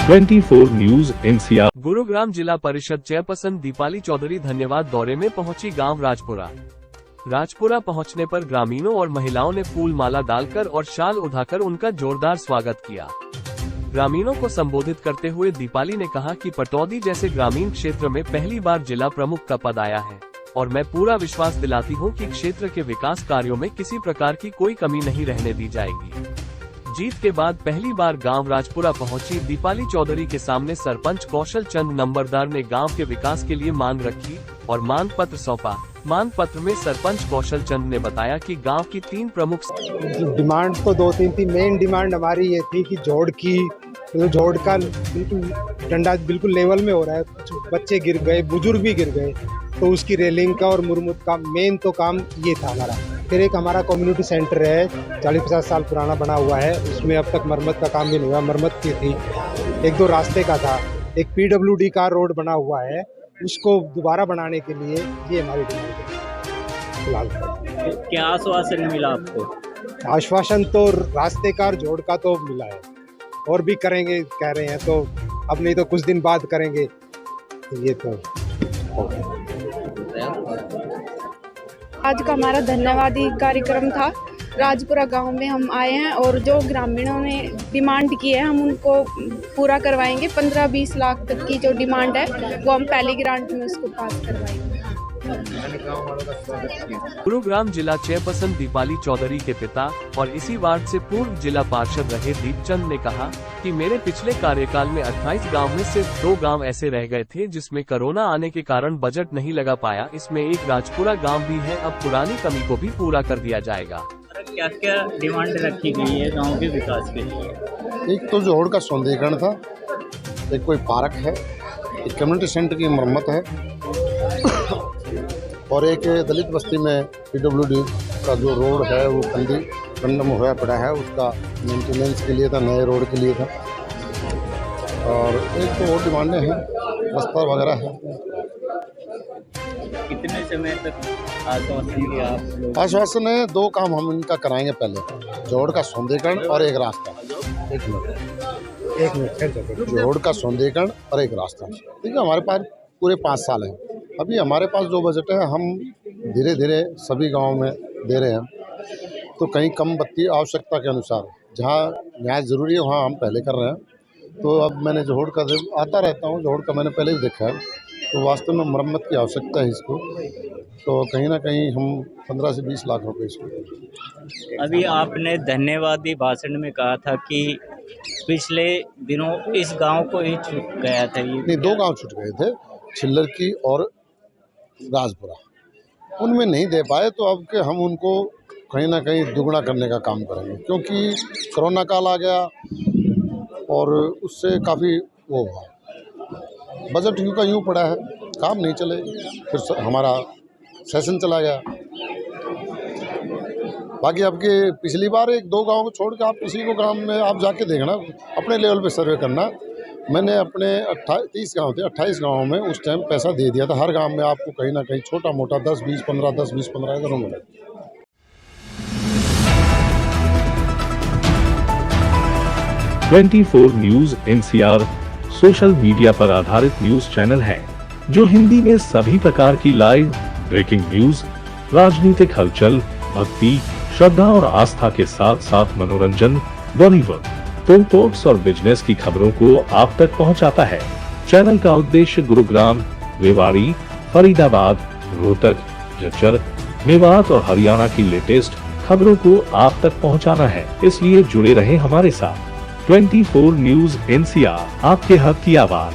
24 news NCR. Gurugram जिला परिषद chairperson Deepali Chaudhary धन्यवाद दौरे में पहुंची गांव राजपुरा पहुंचने पर ग्रामीणों और महिलाओं ने फूल माला डालकर और शाल उठाकर उनका जोरदार स्वागत किया। ग्रामीणों को संबोधित करते हुए दीपाली ने कहा कि पटौदी जैसे ग्रामीण क्षेत्र में पहली बार जिला प्रमुख का पद आया है और मैं पूरा विश्वास दिलाती हूं कि क्षेत्र के विकास कार्यों में किसी प्रकार की कोई कमी नहीं रहने दी जाएगी। जीत के बाद पहली बार गांव राजपुरा पहुंची दीपाली चौधरी के सामने सरपंच कौशल चंद नंबरदार ने गांव के विकास के लिए मांग रखी और मांग पत्र सौंपा। मांग पत्र में सरपंच कौशल चंद ने बताया कि गांव की 3 प्रमुख डिमांड तो 2-3 थी। मेन डिमांड हमारी ये थी कि जोड़ का बिल्कुल डंडा बिल्कुल लेवल में हो रहा है, कुछ बच्चे गिर गए, बुजुर्ग भी गिर गए, तो उसकी रेलिंग का और मुरम्मत का मेन तो काम ये था हमारा। फिर एक हमारा कम्युनिटी सेंटर है, 40-50 साल पुराना बना हुआ है, उसमें अब तक मरम्मत का काम भी नहीं हुआ। मरम्मत की थी, 1-2 रास्ते का था, एक PWD का रोड बना हुआ है, उसको दोबारा बनाने के लिए ये हमारी डिमांड है फिलहाल। क्या आश्वासन मिला आपको? आश्वासन तो रास्ते का और जोड़ का तो मिला है, और भी करेंगे कह रहे हैं, तो अब नहीं तो कुछ दिन बाद करेंगे। ये तो आज का हमारा धन्यवादी कार्यक्रम था। राजपुरा गांव में हम आए हैं और जो ग्रामीणों ने डिमांड की है हम उनको पूरा करवाएंगे। 15-20 लाख तक की जो डिमांड है वो हम पहली ग्रांट में उसको पास करवाएंगे। गुरुग्राम जिला चेयरपर्सन दीपाली चौधरी के पिता और इसी वार्ड से पूर्व जिला पार्षद रहे दीपचंद ने कहा कि मेरे पिछले कार्यकाल में 28 गांव में सिर्फ 2 गांव ऐसे रह गए थे जिसमें कोरोना आने के कारण बजट नहीं लगा पाया। इसमें एक राजपुरा गांव भी है। अब पुरानी कमी को भी पूरा कर दिया जाएगा। क्या क्या डिमांड रखी गई है गांव के विकास के लिए? एक तो जोड़ का सौंदर्यीकरण था, एक कोई पार्क है, एक कम्युनिटी सेंटर की मरम्मत है, और एक दलित बस्ती में PWD का जो रोड है वो कंडम हुआ पड़ा है, उसका मेंटेनेंस के लिए था, नए रोड के लिए था। और एक तो और डिमांडें हैं, बस्तर वगैरह है। कितने समय तक आश्वासन दिया आप लोग? आश्वासन है 2 काम हम इनका कराएंगे पहले, जोड़ का सौंदर्यीकरण और एक रास्ता। एक मिनट जोड़ का सौंदर्यीकरण और एक रास्ता, ठीक है। हमारे पास पूरे 5 साल हैं। अभी हमारे पास जो बजट है हम धीरे धीरे सभी गाँव में दे रहे हैं, तो कहीं कम बत्ती आवश्यकता के अनुसार जहाँ न्याय ज़रूरी है वहाँ हम पहले कर रहे हैं। तो अब मैंने जोड़ का आता रहता हूँ, जोड़ का मैंने पहले भी देखा है, तो वास्तव में मरम्मत की आवश्यकता है इसको, तो कहीं ना कहीं हम 15 से 20 लाख रुपए इसको। अभी आपने धन्यवादी भाषण में कहा था कि पिछले दिनों इस गांव को ही छूट गया था। ये नहीं, 2 गांव छूट गए थे, छिल्लर की और राजपुरा, उनमें नहीं दे पाए, तो अब के हम उनको कहीं ना कहीं दुगना करने का काम करेंगे, क्योंकि कोरोना काल आ गया और उससे काफ़ी वो हुआ, बजट यूँ का यूँ पड़ा है, काम नहीं चले, फिर हमारा सेशन चला गया। बाकी आपके पिछली बार 1-2 गाँव को छोड़ के आप किसी को ग्राम में आप जाके देखना, अपने लेवल पे सर्वे करना। मैंने अपने 30 गाँव थे, 28 गाँवों में उस टाइम पैसा दे दिया था। हर गांव में आपको कहीं ना कहीं छोटा मोटा 10-20, 15, 10-20, 15 जरूर मिले। 24 न्यूज एनसीआर सोशल मीडिया पर आधारित न्यूज चैनल है जो हिंदी में सभी प्रकार की लाइव ब्रेकिंग न्यूज, राजनीतिक हलचल, भक्ति, श्रद्धा और आस्था के साथ साथ मनोरंजन, बॉलीवुड, स्पोर्ट्स और बिजनेस की खबरों को आप तक पहुंचाता है। चैनल का उद्देश्य गुरुग्राम, रेवाड़ी, फरीदाबाद, रोहतक, झज्जर, मेवात और हरियाणा की लेटेस्ट खबरों को आप तक पहुंचाना है। इसलिए जुड़े रहे हमारे साथ। 24 न्यूज एनसीआर, आपके हक की आवाज।